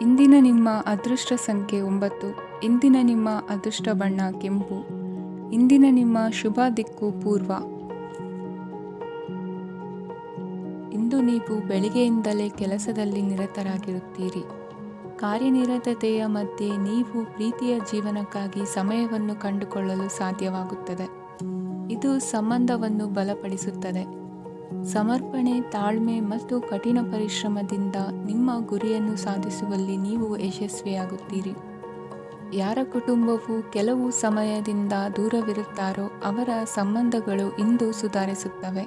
ಇಂದಿನ ನಿಮ್ಮ ಅದೃಷ್ಟ ಸಂಖ್ಯೆ 9. ಇಂದಿನ ನಿಮ್ಮ ಅದೃಷ್ಟ ಬಣ್ಣ ಕೆಂಪು. ಇಂದಿನ ನಿಮ್ಮ ಶುಭ ದಿಕ್ಕು ಪೂರ್ವ. ಇಂದು ನೀವು ಬೆಳಿಗ್ಗೆಯಿಂದಲೇ ಕೆಲಸದಲ್ಲಿ ನಿರತರಾಗಿರುತ್ತೀರಿ. ಕಾರ್ಯನಿರತತೆಯ ಮಧ್ಯೆ ನೀವು ಪ್ರೀತಿಯ ಜೀವನಕ್ಕಾಗಿ ಸಮಯವನ್ನು ಕಂಡುಕೊಳ್ಳಲು ಸಾಧ್ಯವಾಗುತ್ತದೆ. ಇದು ಸಂಬಂಧವನ್ನು ಬಲಪಡಿಸುತ್ತದೆ. ಸಮರ್ಪಣೆ, ತಾಳ್ಮೆ ಮತ್ತು ಕಠಿಣ ಪರಿಶ್ರಮದಿಂದ ನಿಮ್ಮ ಗುರಿಯನ್ನು ಸಾಧಿಸುವಲ್ಲಿ ನೀವು ಯಶಸ್ವಿಯಾಗುತ್ತೀರಿ. ಯಾರ ಕುಟುಂಬವು ಕೆಲವು ಸಮಯದಿಂದ ದೂರವಿರುತ್ತಾರೋ ಅವರ ಸಂಬಂಧಗಳು ಇಂದು ಸುಧಾರಿಸುತ್ತವೆ.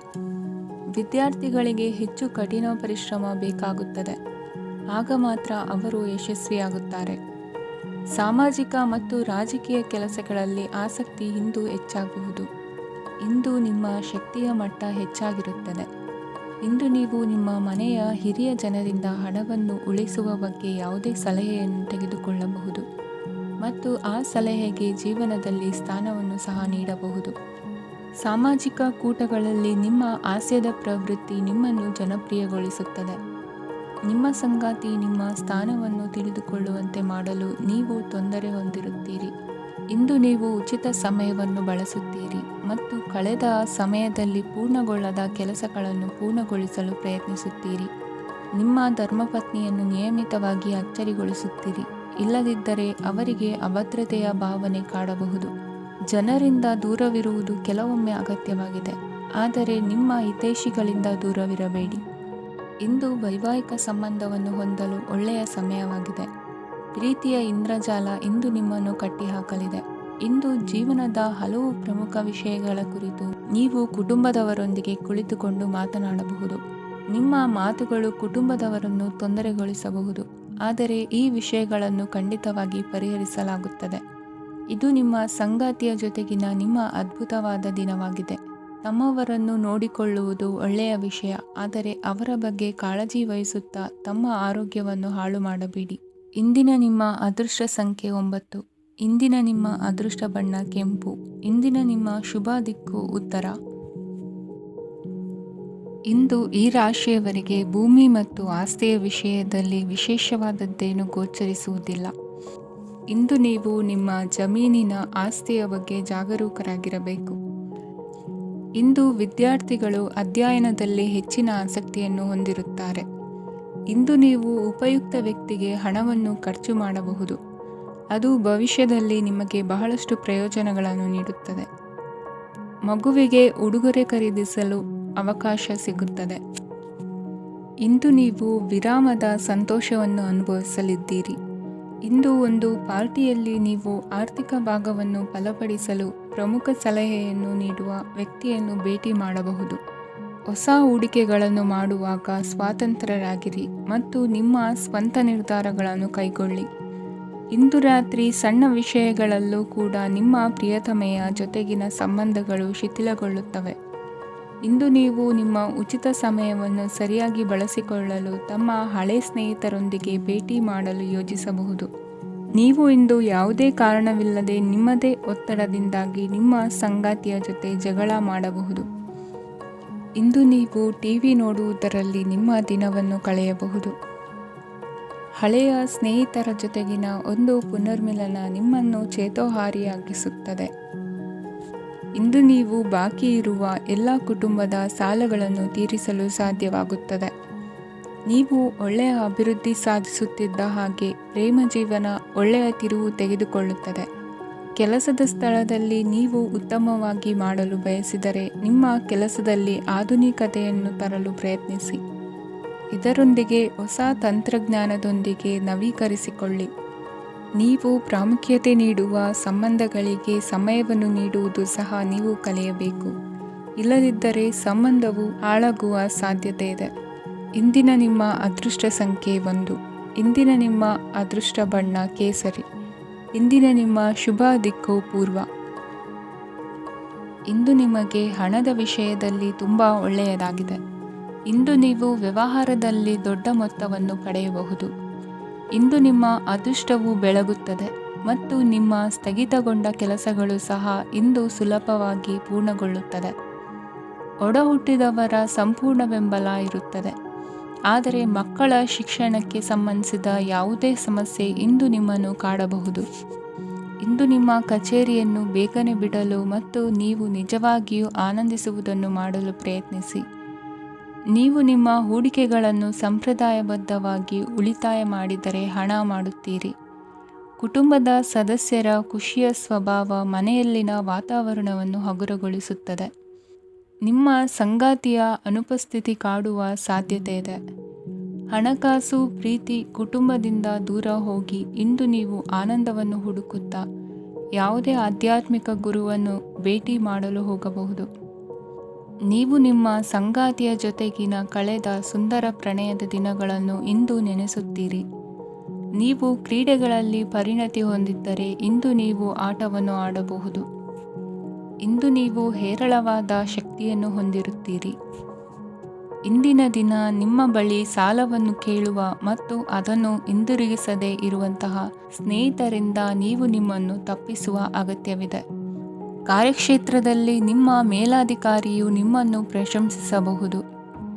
ವಿದ್ಯಾರ್ಥಿಗಳಿಗೆ ಹೆಚ್ಚು ಕಠಿಣ ಪರಿಶ್ರಮ ಬೇಕಾಗುತ್ತದೆ. ಆಗ ಮಾತ್ರ ಅವರು ಯಶಸ್ವಿಯಾಗುತ್ತಾರೆ. ಸಾಮಾಜಿಕ ಮತ್ತು ರಾಜಕೀಯ ಕೆಲಸಗಳಲ್ಲಿ ಆಸಕ್ತಿ ಇಂದು ಹೆಚ್ಚಾಗುವುದು. ಇಂದು ನಿಮ್ಮ ಶಕ್ತಿಯ ಮಟ್ಟ ಹೆಚ್ಚಾಗಿರುತ್ತದೆ. ಇಂದು ನೀವು ನಿಮ್ಮ ಮನೆಯ ಹಿರಿಯ ಜನರಿಂದ ಹಣವನ್ನು ಉಳಿಸುವ ಬಗ್ಗೆ ಯಾವುದೇ ಸಲಹೆಯನ್ನು ತೆಗೆದುಕೊಳ್ಳಬಹುದು ಮತ್ತು ಆ ಸಲಹೆಗೆ ಜೀವನದಲ್ಲಿ ಸ್ಥಾನವನ್ನು ಸಹ ನೀಡಬಹುದು. ಸಾಮಾಜಿಕ ಕೂಟಗಳಲ್ಲಿ ನಿಮ್ಮ ಹಾಸ್ಯದ ಪ್ರವೃತ್ತಿ ನಿಮ್ಮನ್ನು ಜನಪ್ರಿಯಗೊಳಿಸುತ್ತದೆ. ನಿಮ್ಮ ಸಂಗಾತಿ ನಿಮ್ಮ ಸ್ಥಾನವನ್ನು ತಿಳಿದುಕೊಳ್ಳುವಂತೆ ಮಾಡಲು ನೀವು ತೊಂದರೆ ಹೊಂದಿರುತ್ತೀರಿ. ಇಂದು ನೀವು ಉಚಿತ ಸಮಯವನ್ನು ಬಳಸುತ್ತೀರಿ ಮತ್ತು ಕಳೆದ ಸಮಯದಲ್ಲಿ ಪೂರ್ಣಗೊಳ್ಳದ ಕೆಲಸಗಳನ್ನು ಪೂರ್ಣಗೊಳಿಸಲು ಪ್ರಯತ್ನಿಸುತ್ತೀರಿ. ನಿಮ್ಮ ಧರ್ಮಪತ್ನಿಯನ್ನು ನಿಯಮಿತವಾಗಿ ಅಚ್ಚರಿಗೊಳಿಸುತ್ತೀರಿ. ಇಲ್ಲದಿದ್ದರೆ ಅವರಿಗೆ ಅಭದ್ರತೆಯ ಭಾವನೆ ಕಾಡಬಹುದು. ಜನರಿಂದ ದೂರವಿರುವುದು ಕೆಲವೊಮ್ಮೆ ಅಗತ್ಯವಾಗಿದೆ, ಆದರೆ ನಿಮ್ಮ ಹಿತೈಷಿಗಳಿಂದ ದೂರವಿರಬೇಡಿ. ಇಂದು ವೈವಾಹಿಕ ಸಂಬಂಧವನ್ನು ಹೊಂದಲು ಒಳ್ಳೆಯ ಸಮಯವಾಗಿದೆ. ಪ್ರೀತಿಯ ಇಂದ್ರಜಾಲ ಇಂದು ನಿಮ್ಮನ್ನು ಕಟ್ಟಿಹಾಕಲಿದೆ. ಇಂದು ಜೀವನದ ಹಲವು ಪ್ರಮುಖ ವಿಷಯಗಳ ಕುರಿತು ನೀವು ಕುಟುಂಬದವರೊಂದಿಗೆ ಕುಳಿತುಕೊಂಡು ಮಾತನಾಡಬಹುದು. ನಿಮ್ಮ ಮಾತುಗಳು ಕುಟುಂಬದವರನ್ನು ತೊಂದರೆಗೊಳಿಸಬಹುದು, ಆದರೆ ಈ ವಿಷಯಗಳನ್ನು ಖಂಡಿತವಾಗಿ ಪರಿಹರಿಸಲಾಗುತ್ತದೆ. ಇದು ನಿಮ್ಮ ಸಂಗಾತಿಯ ಜೊತೆಗಿನ ನಿಮ್ಮ ಅದ್ಭುತವಾದ ದಿನವಾಗಿದೆ. ತಮ್ಮವರನ್ನು ನೋಡಿಕೊಳ್ಳುವುದು ಒಳ್ಳೆಯ ವಿಷಯ, ಆದರೆ ಅವರ ಬಗ್ಗೆ ಕಾಳಜಿ ವಹಿಸುತ್ತಾ ತಮ್ಮ ಆರೋಗ್ಯವನ್ನು ಹಾಳು ಮಾಡಬೇಡಿ. ಇಂದಿನ ನಿಮ್ಮ ಅದೃಷ್ಟ ಸಂಖ್ಯೆ 9. ಇಂದಿನ ನಿಮ್ಮ ಅದೃಷ್ಟ ಬಣ್ಣ ಕೆಂಪು. ಇಂದಿನ ನಿಮ್ಮ ಶುಭ ದಿಕ್ಕು ಉತ್ತರ. ಇಂದು ಈ ರಾಶಿಯವರಿಗೆ ಭೂಮಿ ಮತ್ತು ಆಸ್ತಿಯ ವಿಷಯದಲ್ಲಿ ವಿಶೇಷವಾದದ್ದೇನು ಗೋಚರಿಸುವುದಿಲ್ಲ. ಇಂದು ನೀವು ನಿಮ್ಮ ಜಮೀನಿನ ಆಸ್ತಿಯ ಬಗ್ಗೆ ಜಾಗರೂಕರಾಗಿರಬೇಕು. ಇಂದು ವಿದ್ಯಾರ್ಥಿಗಳು ಅಧ್ಯಯನದಲ್ಲಿ ಹೆಚ್ಚಿನ ಆಸಕ್ತಿಯನ್ನು ಹೊಂದಿರುತ್ತಾರೆ. ಇಂದು ನೀವು ಉಪಯುಕ್ತ ವ್ಯಕ್ತಿಗೆ ಹಣವನ್ನು ಖರ್ಚು ಮಾಡಬಹುದು. ಅದು ಭವಿಷ್ಯದಲ್ಲಿ ನಿಮಗೆ ಬಹಳಷ್ಟು ಪ್ರಯೋಜನಗಳನ್ನು ನೀಡುತ್ತದೆ. ಮಗುವಿಗೆ ಉಡುಗೊರೆ ಖರೀದಿಸಲು ಅವಕಾಶ ಸಿಗುತ್ತದೆ. ಇಂದು ನೀವು ವಿರಾಮದ ಸಂತೋಷವನ್ನು ಅನುಭವಿಸಲಿದ್ದೀರಿ. ಇಂದು ಒಂದು ಪಾರ್ಟಿಯಲ್ಲಿ ನೀವು ಆರ್ಥಿಕ ಭಾಗವನ್ನು ಬಲಪಡಿಸಲು ಪ್ರಮುಖ ಸಲಹೆಯನ್ನು ನೀಡುವ ವ್ಯಕ್ತಿಯನ್ನು ಭೇಟಿ ಮಾಡಬಹುದು. ಹೊಸ ಹೂಡಿಕೆಗಳನ್ನು ಮಾಡುವಾಗ ಸ್ವಾತಂತ್ರ್ಯರಾಗಿರಿ ಮತ್ತು ನಿಮ್ಮ ಸ್ವಂತ ನಿರ್ಧಾರಗಳನ್ನು ಕೈಗೊಳ್ಳಿ. ಇಂದು ರಾತ್ರಿ ಸಣ್ಣ ವಿಷಯಗಳಲ್ಲೂ ಕೂಡ ನಿಮ್ಮ ಪ್ರಿಯತಮೆಯ ಜೊತೆಗಿನ ಸಂಬಂಧಗಳು ಶಿಥಿಲಗೊಳ್ಳುತ್ತವೆ. ಇಂದು ನೀವು ನಿಮ್ಮ ಉಚಿತ ಸಮಯವನ್ನು ಸರಿಯಾಗಿ ಬಳಸಿಕೊಳ್ಳಲು ತಮ್ಮ ಹಳೆ ಸ್ನೇಹಿತರೊಂದಿಗೆ ಭೇಟಿ ಮಾಡಲು ಯೋಜಿಸಬಹುದು. ನೀವು ಇಂದು ಯಾವುದೇ ಕಾರಣವಿಲ್ಲದೆ ನಿಮ್ಮದೇ ಒತ್ತಡದಿಂದಾಗಿ ನಿಮ್ಮ ಸಂಗಾತಿಯ ಜೊತೆ ಜಗಳ ಮಾಡಬಹುದು. ಇಂದು ನೀವು ಟಿವಿ ನೋಡುವುದರಲ್ಲಿ ನಿಮ್ಮ ದಿನವನ್ನು ಕಳೆಯಬಹುದು. ಹಳೆಯ ಸ್ನೇಹಿತರ ಜೊತೆಗಿನ ಒಂದು ಪುನರ್ಮಿಲನ ನಿಮ್ಮನ್ನು ಚೇತೋಹಾರಿಯಾಗಿಸುತ್ತದೆ. ಇಂದು ನೀವು ಬಾಕಿ ಇರುವ ಎಲ್ಲ ಕುಟುಂಬದ ಸಾಲಗಳನ್ನು ತೀರಿಸಲು ಸಾಧ್ಯವಾಗುತ್ತದೆ. ನೀವು ಒಳ್ಳೆಯ ಅಭಿವೃದ್ಧಿ ಸಾಧಿಸುತ್ತಿದ್ದ ಹಾಗೆ ಪ್ರೇಮ ಜೀವನ ಒಳ್ಳೆಯ ತಿರುವು ತೆಗೆದುಕೊಳ್ಳುತ್ತದೆ. ಕೆಲಸದ ಸ್ಥಳದಲ್ಲಿ ನೀವು ಉತ್ತಮವಾಗಿ ಮಾಡಲು ಬಯಸಿದರೆ ನಿಮ್ಮ ಕೆಲಸದಲ್ಲಿ ಆಧುನಿಕತೆಯನ್ನು ತರಲು ಪ್ರಯತ್ನಿಸಿ. ಇದರೊಂದಿಗೆ ಹೊಸ ತಂತ್ರಜ್ಞಾನದೊಂದಿಗೆ ನವೀಕರಿಸಿಕೊಳ್ಳಿ. ನೀವು ಪ್ರಾಮುಖ್ಯತೆ ನೀಡುವ ಸಂಬಂಧಗಳಿಗೆ ಸಮಯವನ್ನು ನೀಡುವುದು ಸಹ ನೀವು ಕಲಿಯಬೇಕು. ಇಲ್ಲದಿದ್ದರೆ ಸಂಬಂಧವು ಹಾಳಾಗುವ ಸಾಧ್ಯತೆ ಇದೆ. ಇಂದಿನ ನಿಮ್ಮ ಅದೃಷ್ಟ ಸಂಖ್ಯೆ 1. ಇಂದಿನ ನಿಮ್ಮ ಅದೃಷ್ಟ ಬಣ್ಣ ಕೇಸರಿ. ಇಂದಿನ ನಿಮ್ಮ ಶುಭ ದಿಕ್ಕು ಪೂರ್ವ. ಇಂದು ನಿಮಗೆ ಹಣದ ವಿಷಯದಲ್ಲಿ ತುಂಬ ಒಳ್ಳೆಯದಾಗಿದೆ. ಇಂದು ನೀವು ವ್ಯವಹಾರದಲ್ಲಿ ದೊಡ್ಡ ಮೊತ್ತವನ್ನು ಪಡೆಯಬಹುದು. ಇಂದು ನಿಮ್ಮ ಅದೃಷ್ಟವು ಬೆಳಗುತ್ತದೆ ಮತ್ತು ನಿಮ್ಮ ಸ್ಥಗಿತಗೊಂಡ ಕೆಲಸಗಳು ಸಹ ಇಂದು ಸುಲಭವಾಗಿ ಪೂರ್ಣಗೊಳ್ಳುತ್ತದೆ. ಒಡಹುಟ್ಟಿದವರ ಸಂಪೂರ್ಣ ಬೆಂಬಲ ಇರುತ್ತದೆ. ಆದರೆ ಮಕ್ಕಳ ಶಿಕ್ಷಣಕ್ಕೆ ಸಂಬಂಧಿಸಿದ ಯಾವುದೇ ಸಮಸ್ಯೆ ಇಂದು ನಿಮ್ಮನ್ನು ಕಾಡಬಹುದು. ಇಂದು ನಿಮ್ಮ ಕಚೇರಿಯನ್ನು ಬೇಗನೆ ಬಿಡಲು ಮತ್ತು ನೀವು ನಿಜವಾಗಿಯೂ ಆನಂದಿಸುವುದನ್ನು ಮಾಡಲು ಪ್ರಯತ್ನಿಸಿ. ನೀವು ನಿಮ್ಮ ಹೂಡಿಕೆಗಳನ್ನು ಸಂಪ್ರದಾಯಬದ್ಧವಾಗಿ ಉಳಿತಾಯ ಮಾಡಿದರೆ ಹಣ ಮಾಡುತ್ತೀರಿ. ಕುಟುಂಬದ ಸದಸ್ಯರ ಖುಷಿಯ ಸ್ವಭಾವ ಮನೆಯಲ್ಲಿನ ವಾತಾವರಣವನ್ನು ಹಗುರಗೊಳಿಸುತ್ತದೆ. ನಿಮ್ಮ ಸಂಗಾತಿಯ ಅನುಪಸ್ಥಿತಿ ಕಾಡುವ ಸಾಧ್ಯತೆ ಇದೆ. ಹಣಕಾಸು, ಪ್ರೀತಿ, ಕುಟುಂಬದಿಂದ ದೂರ ಹೋಗಿ ಇಂದು ನೀವು ಆನಂದವನ್ನು ಹುಡುಕುತ್ತಾ ಯಾವುದೇ ಆಧ್ಯಾತ್ಮಿಕ ಗುರುವನ್ನು ಭೇಟಿ ಮಾಡಲು ಹೋಗಬಹುದು. ನೀವು ನಿಮ್ಮ ಸಂಗಾತಿಯ ಜೊತೆಗಿನ ಕಳೆದ ಸುಂದರ ಪ್ರಣಯದ ದಿನಗಳನ್ನು ಇಂದು ನೆನೆಸುತ್ತೀರಿ. ನೀವು ಕ್ರೀಡೆಗಳಲ್ಲಿ ಪರಿಣತಿ ಹೊಂದಿದ್ದರೆ ಇಂದು ನೀವು ಆಟವನ್ನು ಆಡಬಹುದು. ಇಂದು ನೀವು ಹೇರಳವಾದ ಶಕ್ತಿಯನ್ನು ಹೊಂದಿರುತ್ತೀರಿ. ಇಂದಿನ ದಿನ ನಿಮ್ಮ ಬಳಿ ಸಾಲವನ್ನು ಕೇಳುವ ಮತ್ತು ಅದನ್ನು ಹಿಂದಿರುಗಿಸದೇ ಇರುವಂತಹ ಸ್ನೇಹಿತರಿಂದ ನೀವು ನಿಮ್ಮನ್ನು ತಪ್ಪಿಸುವ ಅಗತ್ಯವಿದೆ. ಕಾರ್ಯಕ್ಷೇತ್ರದಲ್ಲಿ ನಿಮ್ಮ ಮೇಲಾಧಿಕಾರಿಯು ನಿಮ್ಮನ್ನು ಪ್ರಶಂಸಿಸಬಹುದು.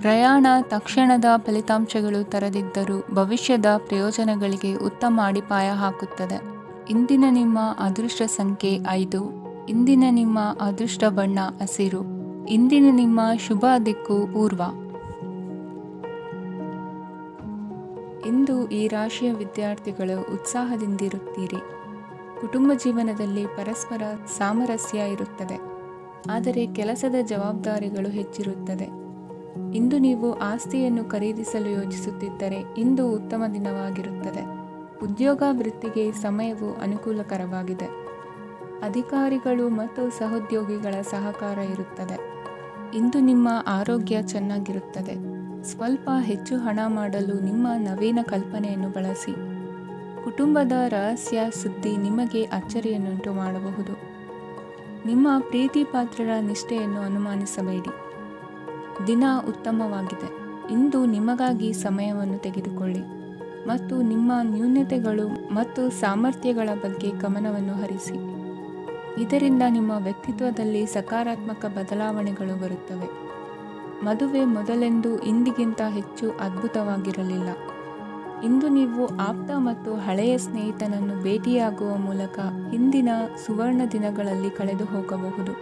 ಪ್ರಯಾಣ ತಕ್ಷಣದ ಫಲಿತಾಂಶಗಳು ತರದಿದ್ದರೂ ಭವಿಷ್ಯದ ಪ್ರಯೋಜನಗಳಿಗೆ ಉತ್ತಮ ಅಡಿಪಾಯ ಹಾಕುತ್ತದೆ. ಇಂದಿನ ನಿಮ್ಮ ಅದೃಷ್ಟ ಸಂಖ್ಯೆ 5. ಇಂದಿನ ನಿಮ್ಮ ಅದೃಷ್ಟ ಬಣ್ಣ ಹಸಿರು. ಇಂದಿನ ನಿಮ್ಮ ಶುಭ ದಿಕ್ಕು ಪೂರ್ವ. ಇಂದು ಈ ರಾಶಿಯ ವಿದ್ಯಾರ್ಥಿಗಳು ಉತ್ಸಾಹದಿಂದಿರುತ್ತೀರಿ. ಕುಟುಂಬ ಜೀವನದಲ್ಲಿ ಪರಸ್ಪರ ಸಾಮರಸ್ಯ ಇರುತ್ತದೆ, ಆದರೆ ಕೆಲಸದ ಜವಾಬ್ದಾರಿಗಳು ಹೆಚ್ಚಿರುತ್ತದೆ. ಇಂದು ನೀವು ಆಸ್ತಿಯನ್ನು ಖರೀದಿಸಲು ಯೋಜಿಸುತ್ತಿದ್ದರೆ ಇಂದು ಉತ್ತಮ ದಿನವಾಗಿರುತ್ತದೆ. ಉದ್ಯೋಗ ವೃತ್ತಿಗೆ ಸಮಯವು ಅನುಕೂಲಕರವಾಗಿದೆ. ಅಧಿಕಾರಿಗಳು ಮತ್ತು ಸಹೋದ್ಯೋಗಿಗಳ ಸಹಕಾರ ಇರುತ್ತದೆ. ಇಂದು ನಿಮ್ಮ ಆರೋಗ್ಯ ಚೆನ್ನಾಗಿರುತ್ತದೆ. ಸ್ವಲ್ಪ ಹೆಚ್ಚು ಹಣ ಮಾಡಲು ನಿಮ್ಮ ನವೀನ ಕಲ್ಪನೆಯನ್ನು ಬಳಸಿ. ಕುಟುಂಬದ ರಹಸ್ಯ ಸುದ್ದಿ ನಿಮಗೆ ಅಚ್ಚರಿಯನ್ನುಂಟು ಮಾಡಬಹುದು. ನಿಮ್ಮ ಪ್ರೀತಿ ಪಾತ್ರರ ನಿಷ್ಠೆಯನ್ನು ಅನುಮಾನಿಸಬೇಡಿ. ದಿನ ಉತ್ತಮವಾಗಿದೆ. ಇಂದು ನಿಮಗಾಗಿ ಸಮಯವನ್ನು ತೆಗೆದುಕೊಳ್ಳಿ ಮತ್ತು ನಿಮ್ಮ ನ್ಯೂನತೆಗಳು ಮತ್ತು ಸಾಮರ್ಥ್ಯಗಳ ಬಗ್ಗೆ ಗಮನವನ್ನು ಹರಿಸಿ. ಇದರಿಂದ ನಿಮ್ಮ ವ್ಯಕ್ತಿತ್ವದಲ್ಲಿ ಸಕಾರಾತ್ಮಕ ಬದಲಾವಣೆಗಳು ಬರುತ್ತವೆ. ಮದುವೆ ಮೊದಲೆಂದೂ ಇಂದಿಗಿಂತ ಹೆಚ್ಚು ಅದ್ಭುತವಾಗಿರಲಿಲ್ಲ. ಇಂದು ನೀವು ಆಪ್ತ ಮತ್ತು ಹಳೆಯ ಸ್ನೇಹಿತನನ್ನು ಭೇಟಿಯಾಗುವ ಮೂಲಕ ಹಿಂದಿನ ಸುವರ್ಣ ದಿನಗಳಲ್ಲಿ ಕಳೆದು ಹೋಗಬಹುದು.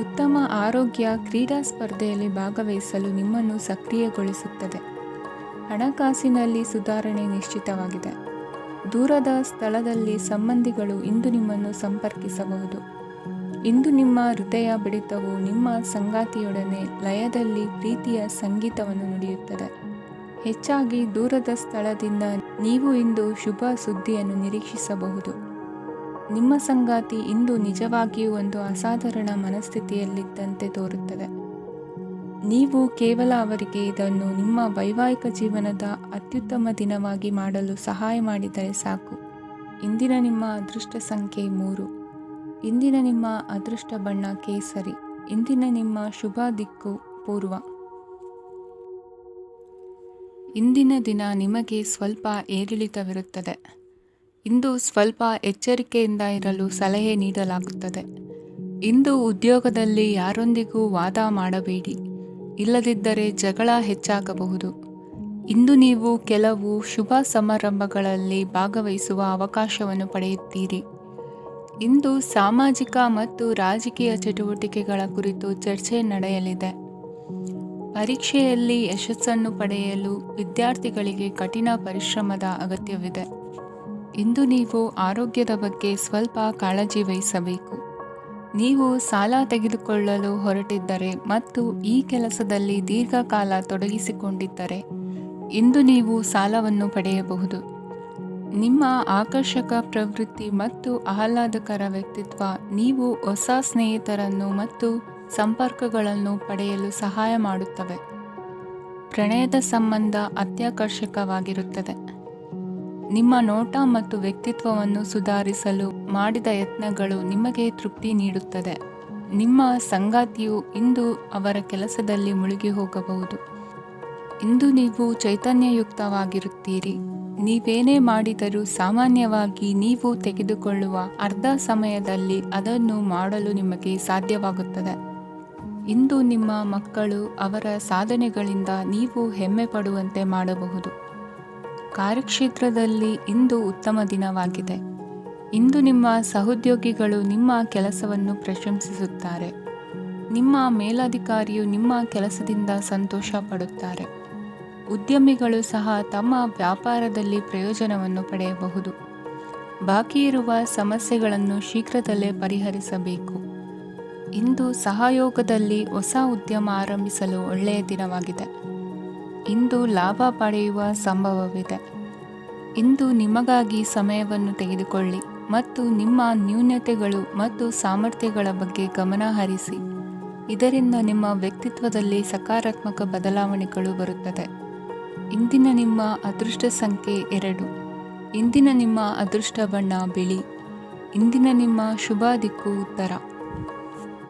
ಉತ್ತಮ ಆರೋಗ್ಯ ಕ್ರೀಡಾ ಸ್ಪರ್ಧೆಯಲ್ಲಿ ಭಾಗವಹಿಸಲು ನಿಮ್ಮನ್ನು ಸಕ್ರಿಯಗೊಳಿಸುತ್ತದೆ. ಹಣಕಾಸಿನಲ್ಲಿ ಸುಧಾರಣೆ ನಿಶ್ಚಿತವಾಗಿದೆ. ದೂರದ ಸ್ಥಳದಲ್ಲಿ ಸಂಬಂಧಿಗಳು ಇಂದು ನಿಮ್ಮನ್ನು ಸಂಪರ್ಕಿಸಬಹುದು. ಇಂದು ನಿಮ್ಮ ಹೃದಯ ಬಡಿತವು ನಿಮ್ಮ ಸಂಗಾತಿಯೊಡನೆ ಲಯದಲ್ಲಿ ಪ್ರೀತಿಯ ಸಂಗೀತವನ್ನು ನುಡಿಯುತ್ತದೆ. ಹೆಚ್ಚಾಗಿ ದೂರದ ಸ್ಥಳದಿಂದ ನೀವು ಇಂದು ಶುಭ ಸುದ್ದಿಯನ್ನು ನಿರೀಕ್ಷಿಸಬಹುದು. ನಿಮ್ಮ ಸಂಗಾತಿ ಇಂದು ನಿಜವಾಗಿಯೂ ಒಂದು ಅಸಾಧಾರಣ ಮನಸ್ಥಿತಿಯಲ್ಲಿದ್ದಂತೆ ತೋರುತ್ತದೆ. ನೀವು ಕೇವಲ ಅವರಿಗೆ ಇದನ್ನು ನಿಮ್ಮ ವೈವಾಹಿಕ ಜೀವನದ ಅತ್ಯುತ್ತಮ ದಿನವಾಗಿ ಮಾಡಲು ಸಹಾಯ ಮಾಡಿದರೆ ಸಾಕು. ಇಂದಿನ ನಿಮ್ಮ ಅದೃಷ್ಟ ಸಂಖ್ಯೆ 3. ಇಂದಿನ ನಿಮ್ಮ ಅದೃಷ್ಟ ಬಣ್ಣ ಕೇಸರಿ. ಇಂದಿನ ನಿಮ್ಮ ಶುಭ ದಿಕ್ಕು ಪೂರ್ವ. ಇಂದಿನ ದಿನ ನಿಮಗೆ ಸ್ವಲ್ಪ ಏರಿಳಿತವಿರುತ್ತದೆ. ಇಂದು ಸ್ವಲ್ಪ ಎಚ್ಚರಿಕೆಯಿಂದ ಇರಲು ಸಲಹೆ ನೀಡಲಾಗುತ್ತದೆ. ಇಂದು ಉದ್ಯೋಗದಲ್ಲಿ ಯಾರೊಂದಿಗೂ ವಾದ ಮಾಡಬೇಡಿ, ಇಲ್ಲದಿದ್ದರೆ ಜಗಳ ಹೆಚ್ಚಾಗಬಹುದು. ಇಂದು ನೀವು ಕೆಲವು ಶುಭ ಸಮಾರಂಭಗಳಲ್ಲಿ ಭಾಗವಹಿಸುವ ಅವಕಾಶವನ್ನು ಪಡೆಯುತ್ತೀರಿ. ಇಂದು ಸಾಮಾಜಿಕ ಮತ್ತು ರಾಜಕೀಯ ಚಟುವಟಿಕೆಗಳ ಕುರಿತು ಚರ್ಚೆ ನಡೆಯಲಿದೆ. ಪರೀಕ್ಷೆಯಲ್ಲಿ ಯಶಸ್ಸನ್ನು ಪಡೆಯಲು ವಿದ್ಯಾರ್ಥಿಗಳಿಗೆ ಕಠಿಣ ಪರಿಶ್ರಮದ ಅಗತ್ಯವಿದೆ. ಇಂದು ನೀವು ಆರೋಗ್ಯದ ಬಗ್ಗೆ ಸ್ವಲ್ಪ ಕಾಳಜಿ ವಹಿಸಬೇಕು. ನೀವು ಸಾಲ ತೆಗೆದುಕೊಳ್ಳಲು ಹೊರಟಿದ್ದರೆ ಮತ್ತು ಈ ಕೆಲಸದಲ್ಲಿ ದೀರ್ಘಕಾಲ ತೊಡಗಿಸಿಕೊಂಡಿದ್ದರೆ ಇಂದು ನೀವು ಸಾಲವನ್ನು ಪಡೆಯಬಹುದು. ನಿಮ್ಮ ಆಕರ್ಷಕ ಪ್ರವೃತ್ತಿ ಮತ್ತು ಆಹ್ಲಾದಕರ ವ್ಯಕ್ತಿತ್ವ ನೀವು ಹೊಸ ಸ್ನೇಹಿತರನ್ನು ಮತ್ತು ಸಂಪರ್ಕಗಳನ್ನು ಪಡೆಯಲು ಸಹಾಯ ಮಾಡುತ್ತವೆ. ಪ್ರಣಯದ ಸಂಬಂಧ ಅತ್ಯಾಕರ್ಷಕವಾಗಿರುತ್ತದೆ. ನಿಮ್ಮ ನೋಟ ಮತ್ತು ವ್ಯಕ್ತಿತ್ವವನ್ನು ಸುಧಾರಿಸಲು ಮಾಡಿದ ಯತ್ನಗಳು ನಿಮಗೆ ತೃಪ್ತಿ ನೀಡುತ್ತದೆ. ನಿಮ್ಮ ಸಂಗಾತಿಯು ಇಂದು ಅವರ ಕೆಲಸದಲ್ಲಿ ಮುಳುಗಿ ಹೋಗಬಹುದು. ಇಂದು ನೀವು ಚೈತನ್ಯಯುಕ್ತವಾಗಿರುತ್ತೀರಿ. ನೀವೇನೇ ಮಾಡಿದರೂ ಸಾಮಾನ್ಯವಾಗಿ ನೀವು ತೆಗೆದುಕೊಳ್ಳುವ ಅರ್ಧ ಸಮಯದಲ್ಲಿ ಅದನ್ನು ಮಾಡಲು ನಿಮಗೆ ಸಾಧ್ಯವಾಗುತ್ತದೆ. ಇಂದು ನಿಮ್ಮ ಮಕ್ಕಳು ಅವರ ಸಾಧನೆಗಳಿಂದ ನೀವು ಹೆಮ್ಮೆ ಪಡುವಂತೆ ಮಾಡಬಹುದು. ಕಾರ್ಯಕ್ಷೇತ್ರದಲ್ಲಿ ಇಂದು ಉತ್ತಮ ದಿನವಾಗಿದೆ. ಇಂದು ನಿಮ್ಮ ಸಹೋದ್ಯೋಗಿಗಳು ನಿಮ್ಮ ಕೆಲಸವನ್ನು ಪ್ರಶಂಸಿಸುತ್ತಾರೆ. ನಿಮ್ಮ ಮೇಲಧಿಕಾರಿಯು ನಿಮ್ಮ ಕೆಲಸದಿಂದ ಸಂತೋಷ ಪಡುತ್ತಾರೆ. ಉದ್ಯಮಿಗಳು ಸಹ ತಮ್ಮ ವ್ಯಾಪಾರದಲ್ಲಿ ಪ್ರಯೋಜನವನ್ನು ಪಡೆಯಬಹುದು. ಬಾಕಿ ಇರುವ ಸಮಸ್ಯೆಗಳನ್ನು ಶೀಘ್ರದಲ್ಲೇ ಪರಿಹರಿಸಬೇಕು. ಇಂದು ಸಹಯೋಗದಲ್ಲಿ ಹೊಸ ಉದ್ಯಮ ಆರಂಭಿಸಲು ಒಳ್ಳೆಯ ದಿನವಾಗಿದೆ. ಇಂದು ಲಾಭ ಪಡೆಯುವ ಸಂಭವವಿದೆ. ಇಂದು ನಿಮಗಾಗಿ ಸಮಯವನ್ನು ತೆಗೆದುಕೊಳ್ಳಿ ಮತ್ತು ನಿಮ್ಮ ನ್ಯೂನತೆಗಳು ಮತ್ತು ಸಾಮರ್ಥ್ಯಗಳ ಬಗ್ಗೆ ಗಮನ ಹರಿಸಿ. ಇದರಿಂದ ನಿಮ್ಮ ವ್ಯಕ್ತಿತ್ವದಲ್ಲಿ ಸಕಾರಾತ್ಮಕ ಬದಲಾವಣೆಗಳು ಬರುತ್ತದೆ. ಇಂದಿನ ನಿಮ್ಮ ಅದೃಷ್ಟ ಸಂಖ್ಯೆ 2. ಇಂದಿನ ನಿಮ್ಮ ಅದೃಷ್ಟ ಬಣ್ಣ ಬಿಳಿ. ಇಂದಿನ ನಿಮ್ಮ ಶುಭ ದಿಕ್ಕು ಉತ್ತರ.